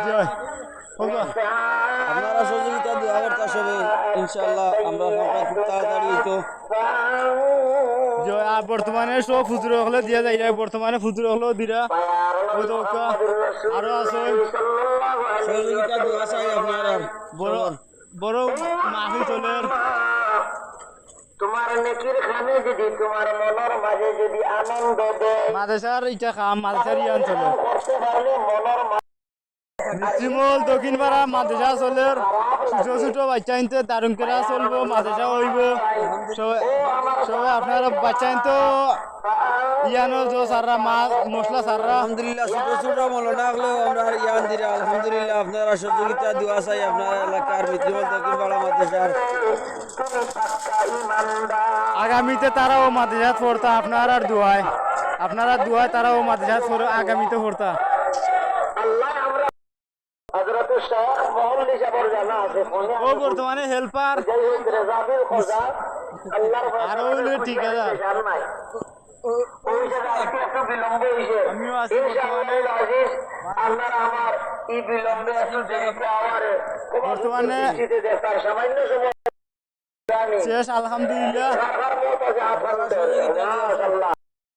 জয় হোগা। আপনারা সহযোগিতা দেওয়া করতে সবে ইনশাআল্লাহ আমরা সরকার খুব তাড়াতাড়ি হইতো জয়। আর বর্তমানে সব ফুজুর হলে দিয়া যায়, বর্তমানে ফুজুর হলেও দিরা ওই তো আরো আছে সহযোগিতা দেওয়া চাই আপনারা বড় বড় মাহি চলের তোমার নেকির খানে যদি তোমার মনের মাঝে যদি আনন্দ দেয় মাদেশার ইটা খাম মাদেশার ইয়ান চলে করতে পারলে মনের মিষ্টিমল দক্ষিণ পাড়া মাদেশা চলের ছোট ছোট বাচ্চা আনতে দারুণ কেরা চলবো মাদেশা হইব সবাই সবাই আপনারা বাচ্চা আনতো ইয়ানো জো সাররা মাছ মশলা সাররা আলহামদুলিল্লাহ ছোট ছোট মৌলানা হলেও আমরা ইয়ান দিরা আলহামদুলিল্লাহ আপনারা সহযোগিতা দেওয়া চাই আপনার এলাকার মিত্রমল দক্ষিণ পাড়া মাদ্রাসার আগামীতে তারাও মাদ্রাসাত পড়তা আপনারা দুয়ায় আপনারা দুয়ায় তারাও মাদ্রাসাত পড়ে আগামীতে পড়তা আল্লাহ আমরা হযরত শেখ মোহাম্মদ সাহেবের জানা আছে ও বর্তমানে হেল্পার যাই হোক রেজাবিল খোদা আল্লাহর আরো হইলে ঠিক আছে নাই ওই জায়গা একটু বিলম্ব হয়েছে আমিও আছি ইনশাআল্লাহ আজিজ আপনারা আমার এই বিলম্বে একটু দেখতে আমারে বর্তমানে দেখার সামান্য সময় শেষ আলহামদুলিল্লাহ রাখার মতো আছে আপনাদের মাশাআল্লাহ